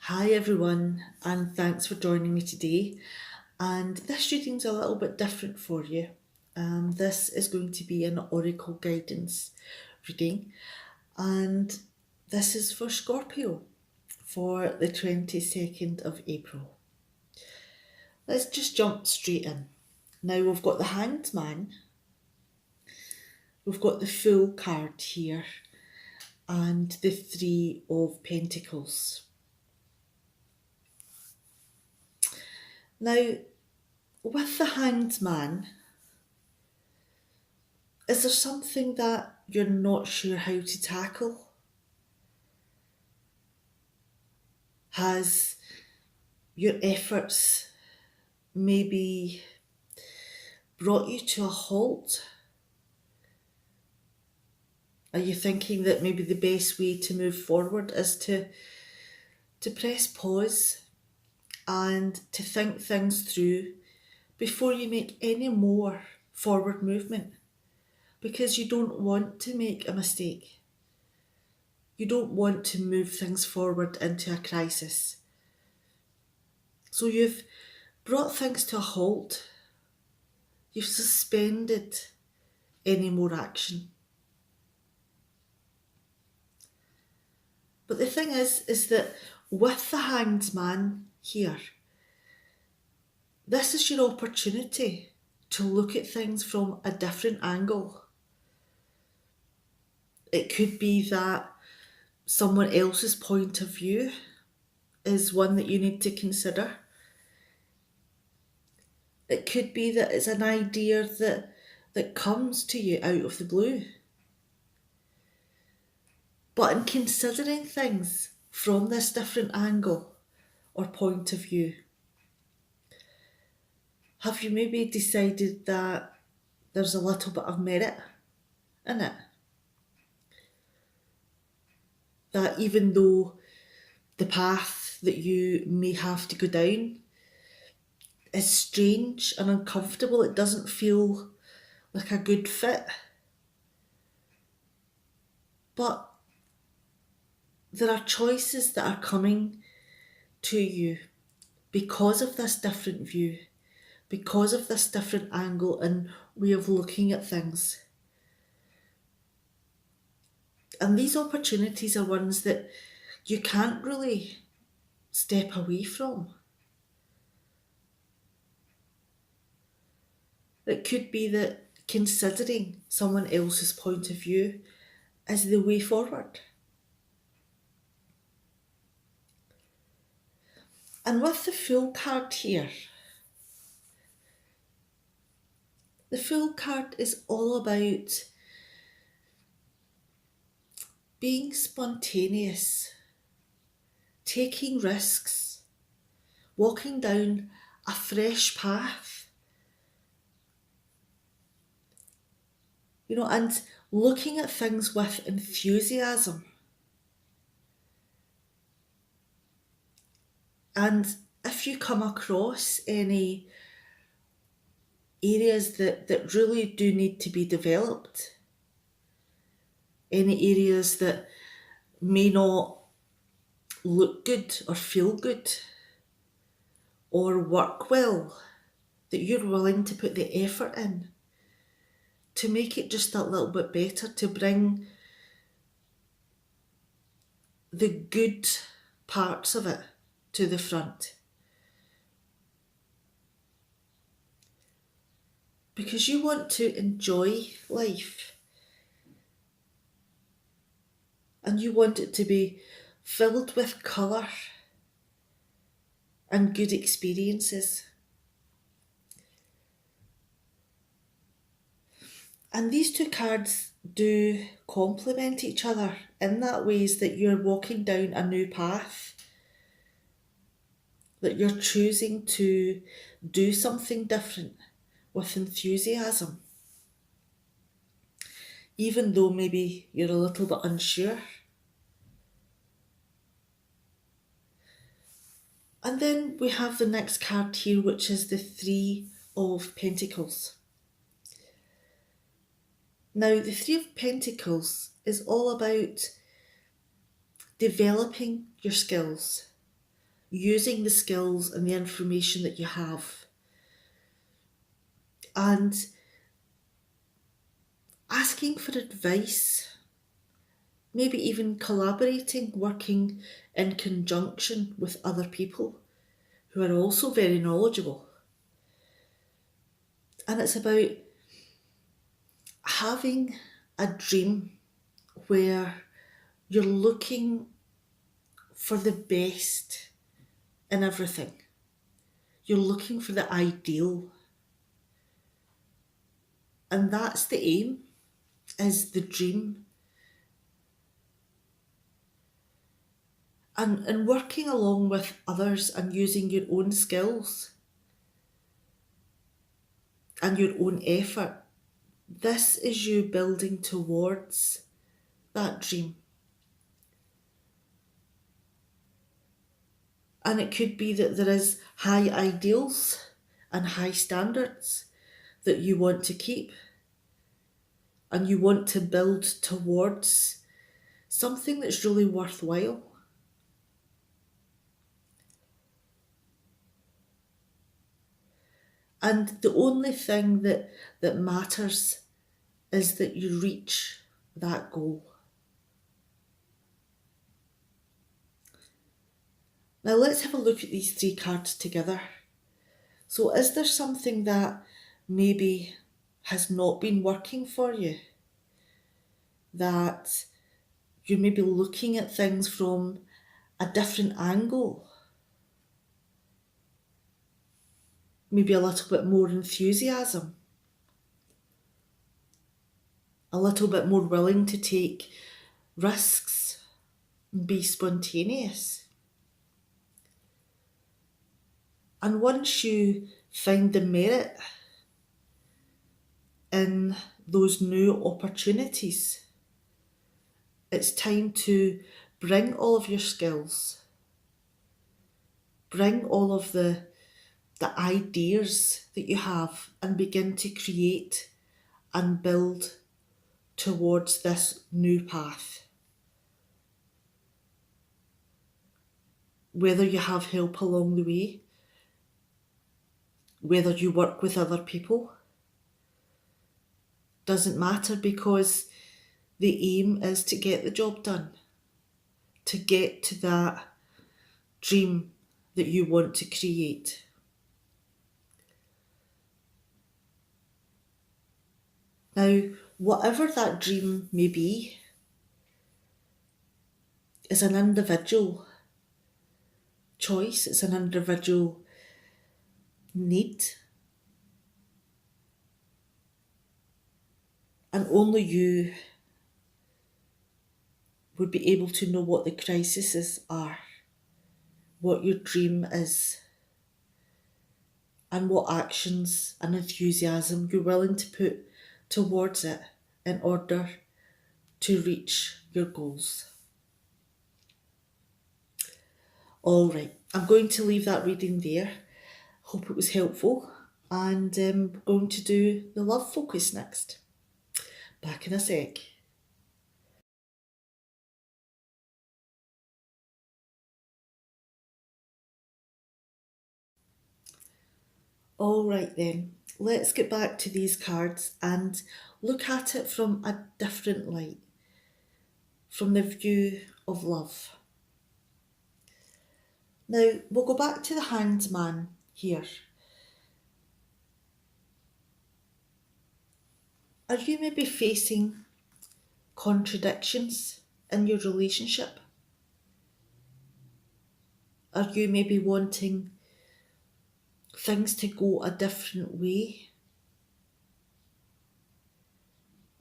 Hi everyone, and thanks for joining me today. And this reading's a little bit different for you. This is going to be an oracle guidance reading, and this is for Scorpio for the 22nd of April. Let's just jump straight in. Now we've got the Hanged Man, we've got the Fool card here, and the Three of Pentacles. Now, with the Hanged Man, is there something that you're not sure how to tackle? Has your efforts maybe brought you to a halt? Are you thinking that maybe the best way to move forward is to press pause and to think things through before you make any more forward movement? Because you don't want to make a mistake. You don't want to move things forward into a crisis. So you've brought things to a halt. You've suspended any more action. But the thing is that with the Hanged Man here, this is your opportunity to look at things from a different angle. It could be that someone else's point of view is one that you need to consider. It could be that it's an idea that comes to you out of the blue. But in considering things from this different angle or point of view, have you maybe decided that there's a little bit of merit in it? That even though the path that you may have to go down is strange and uncomfortable, it doesn't feel like a good fit. But there are choices that are coming to you because of this different view, because of this different angle and way of looking at things. And these opportunities are ones that you can't really step away from. It could be that considering someone else's point of view is the way forward. And with the Fool card here, the Fool card is all about being spontaneous, taking risks, walking down a fresh path. And looking at things with enthusiasm. And if you come across any areas that really do need to be developed, any areas that may not look good or feel good or work well, that you're willing to put the effort in to make it just that little bit better, to bring the good parts of it to the front. Because you want to enjoy life. And you want it to be filled with colour and good experiences. And these two cards do complement each other in that ways that you're walking down a new path, that you're choosing to do something different with enthusiasm, even though maybe you're a little bit unsure. And then we have the next card here, which is the Three of Pentacles. Now, the Three of Pentacles is all about developing your skills, using the skills and the information that you have, and asking for advice, maybe even collaborating, working in conjunction with other people who are also very knowledgeable. And it's about having a dream where you're looking for the best in everything. You're looking for the ideal. And that's the aim, is the dream. And working along with others and using your own skills and your own effort, this is you building towards that dream. And it could be that there is high ideals and high standards that you want to keep, and you want to build towards something that's really worthwhile. And the only thing that matters is that you reach that goal. Now let's have a look at these three cards together. So is there something that maybe has not been working for you? That you're maybe looking at things from a different angle? Maybe a little bit more enthusiasm? A little bit more willing to take risks and be spontaneous? And once you find the merit in those new opportunities, it's time to bring all of your skills, bring all of the ideas that you have, and begin to create and build towards this new path. Whether you have help along the way, whether you work with other people, doesn't matter, because the aim is to get the job done, to get to that dream that you want to create. Now, whatever that dream may be, is an individual choice, it's an individual need. And only you would be able to know what the crises are, what your dream is, and what actions and enthusiasm you're willing to put towards it in order to reach your goals. All right, I'm going to leave that reading there. Hope it was helpful, and we're going to do the love focus next. Back in a sec. All right then, let's get back to these cards and look at it from a different light, from the view of love. Now, we'll go back to the Hanged Man here. Are you maybe facing contradictions in your relationship? Are you maybe wanting things to go a different way?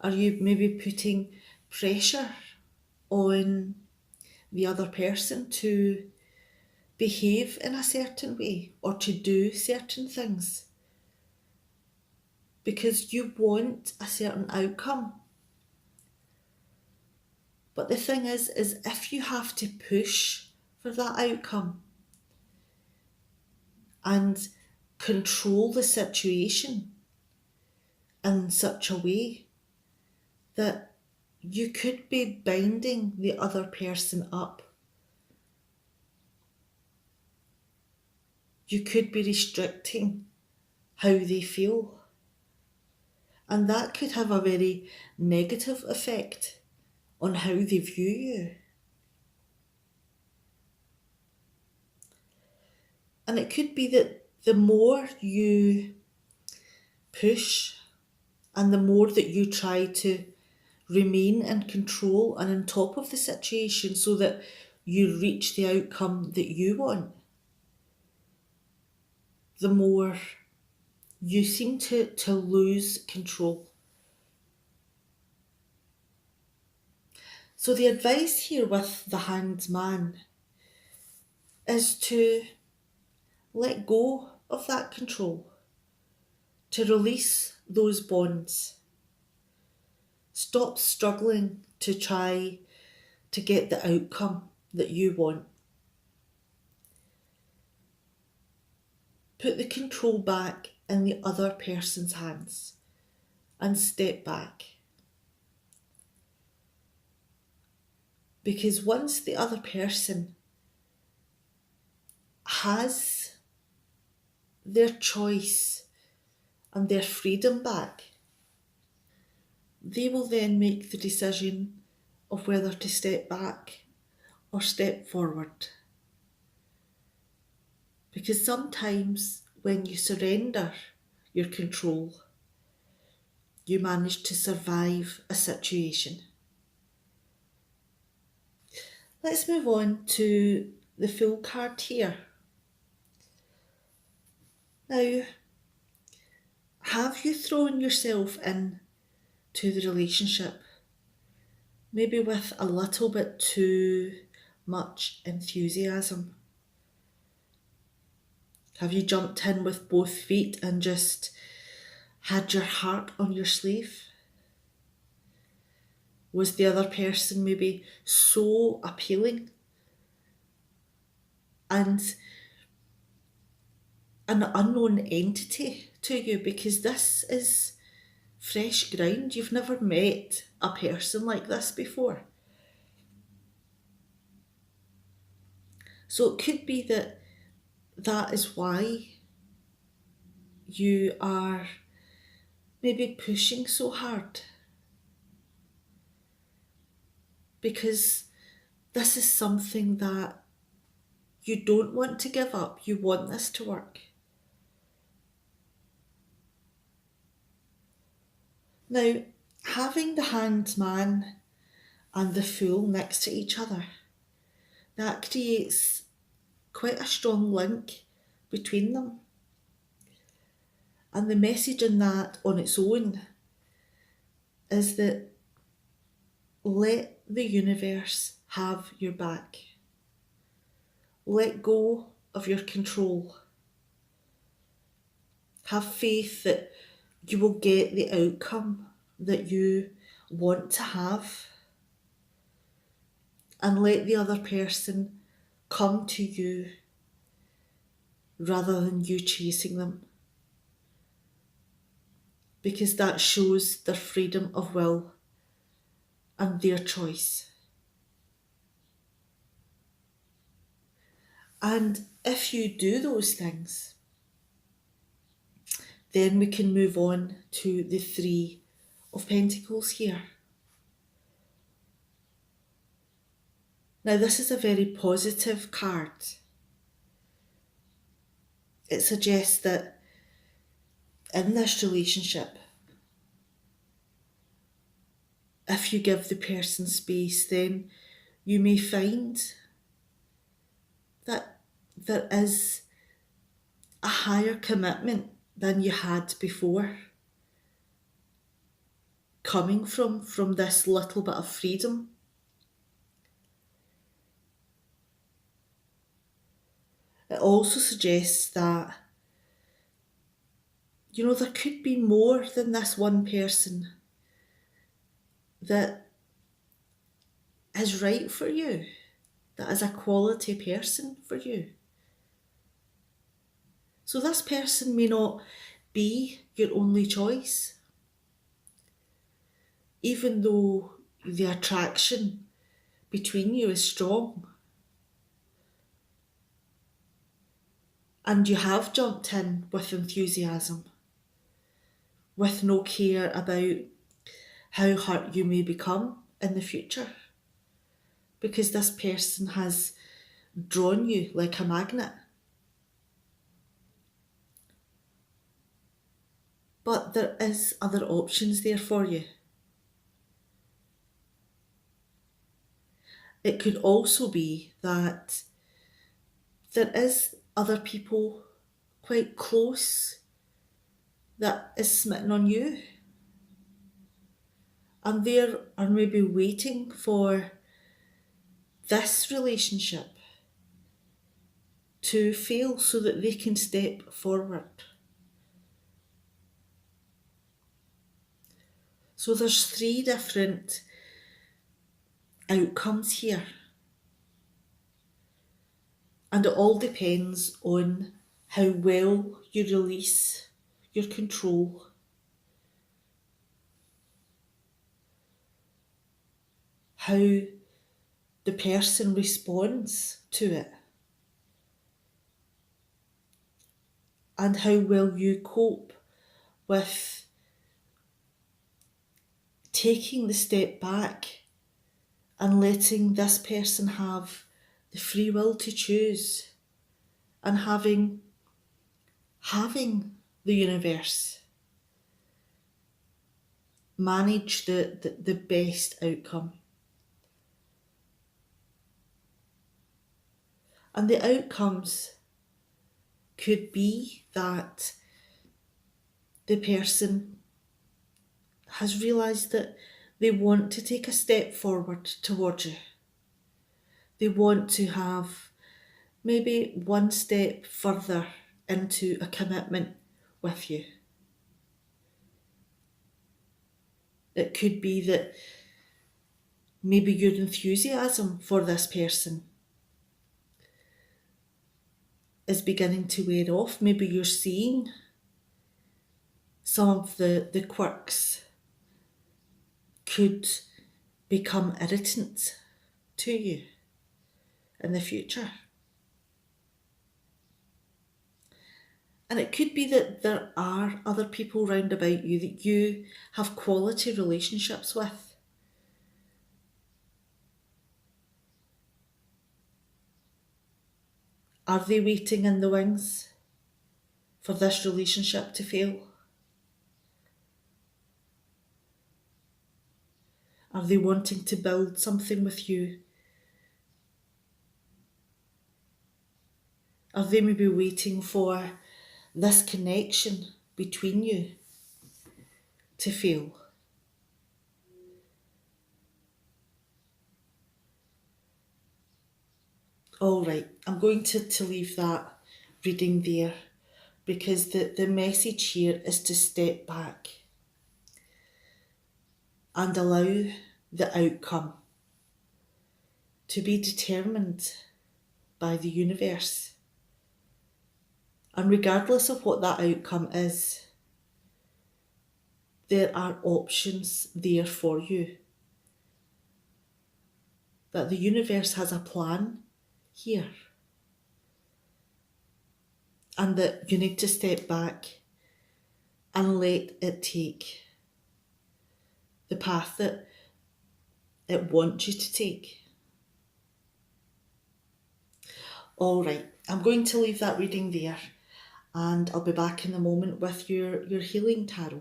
Are you maybe putting pressure on the other person to behave in a certain way or to do certain things because you want a certain outcome? But the thing is if you have to push for that outcome and control the situation in such a way that you could be binding the other person up you could be restricting how they feel. And that could have a very negative effect on how they view you. And it could be that the more you push and the more that you try to remain in control and on top of the situation so that you reach the outcome that you want, the more you seem to lose control. So the advice here with the Hanged Man is to let go of that control, to release those bonds. Stop struggling to try to get the outcome that you want. Put the control back in the other person's hands and step back. Because once the other person has their choice and their freedom back, they will then make the decision of whether to step back or step forward. Because sometimes when you surrender your control, you manage to survive a situation. Let's move on to the Fool card here. Now, have you thrown yourself in to the relationship, maybe with a little bit too much enthusiasm? Have you jumped in with both feet and just had your heart on your sleeve? Was the other person maybe so appealing and an unknown entity to you? Because this is fresh ground. You've never met a person like this before. So it could be that that is why you are maybe pushing so hard. Because this is something that you don't want to give up. You want this to work. Now, having the Hanged Man and the Fool next to each other, that creates quite a strong link between them. And the message in that on its own is that let the universe have your back. Let go of your control. Have faith that you will get the outcome that you want to have. And let the other person come to you rather than you chasing them. Because that shows their freedom of will and their choice. And if you do those things, then we can move on to the Three of Pentacles here. Now, this is a very positive card. It suggests that in this relationship, if you give the person space, then you may find that there is a higher commitment than you had before, coming from this little bit of freedom. It also suggests that, there could be more than this one person that is right for you, that is a quality person for you. So this person may not be your only choice, even though the attraction between you is strong. And you have jumped in with enthusiasm, with no care about how hurt you may become in the future, because this person has drawn you like a magnet. But there is other options there for you. It could also be that there is other people quite close that is smitten on you, and they are maybe waiting for this relationship to fail so that they can step forward. So there's three different outcomes here, and it all depends on how well you release your control, how the person responds to it, and how well you cope with taking the step back and letting this person have the free will to choose, and having the universe manage the best outcome. And the outcomes could be that the person has realised that they want to take a step forward towards you. They want to have maybe one step further into a commitment with you. It could be that maybe your enthusiasm for this person is beginning to wear off. Maybe you're seeing some of the quirks could become irritant to you in the future. And it could be that there are other people round about you that you have quality relationships with. Are they waiting in the wings for this relationship to fail? Are they wanting to build something with you? Are they maybe waiting for this connection between you to fail? All right, I'm going to leave that reading there, because the message here is to step back and allow the outcome to be determined by the universe. And regardless of what that outcome is, there are options there for you. That the universe has a plan here. And that you need to step back and let it take the path that it wants you to take. All right, I'm going to leave that reading there, and I'll be back in a moment with your healing tarot.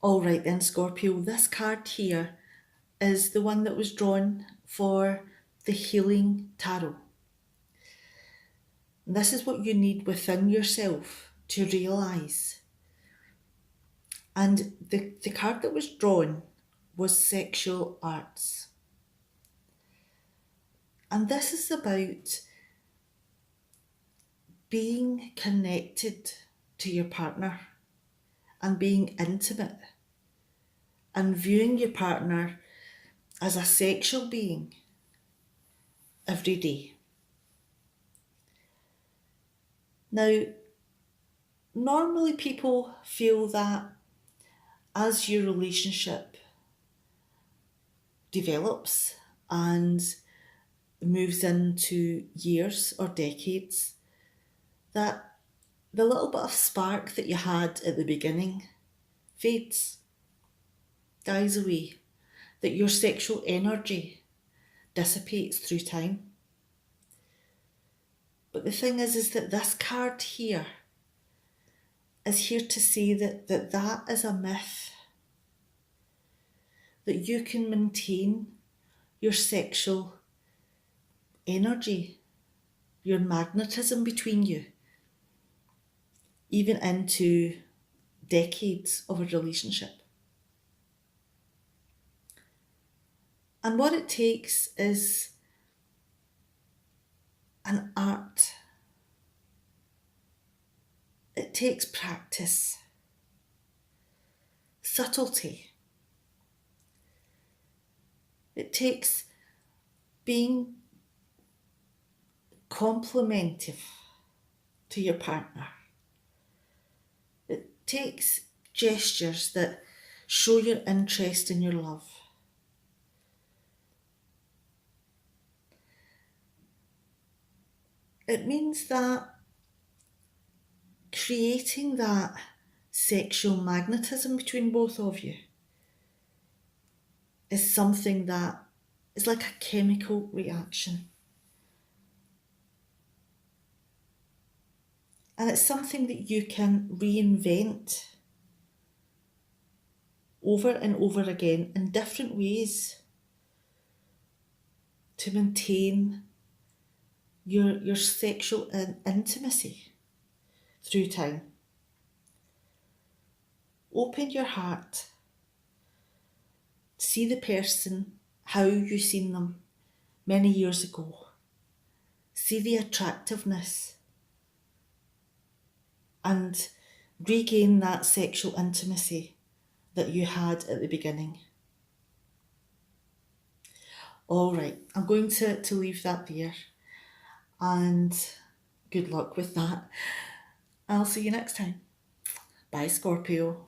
All right then, Scorpio, this card here is the one that was drawn for the healing tarot. And this is what you need within yourself to realise. And the card that was drawn was sexual arts. And this is about being connected to your partner and being intimate and viewing your partner as a sexual being every day. Now, normally people feel that as your relationship develops and moves into years or decades, that the little bit of spark that you had at the beginning fades, dies away, that your sexual energy dissipates through time. But the thing is that this card here is here to say that is a myth, that you can maintain your sexual energy, your magnetism between you, even into decades of a relationship. And what it takes is an art. It takes practice, subtlety. It takes being complimentive to your partner. It takes gestures that show your interest in your love. It means that creating that sexual magnetism between both of you is something that is like a chemical reaction. And it's something that you can reinvent over and over again in different ways to maintain your sexual intimacy through time. Open your heart. See the person how you seen them many years ago. See the attractiveness and regain that sexual intimacy that you had at the beginning. All right, I'm going to leave that there, and good luck with that. I'll see you next time. Bye, Scorpio.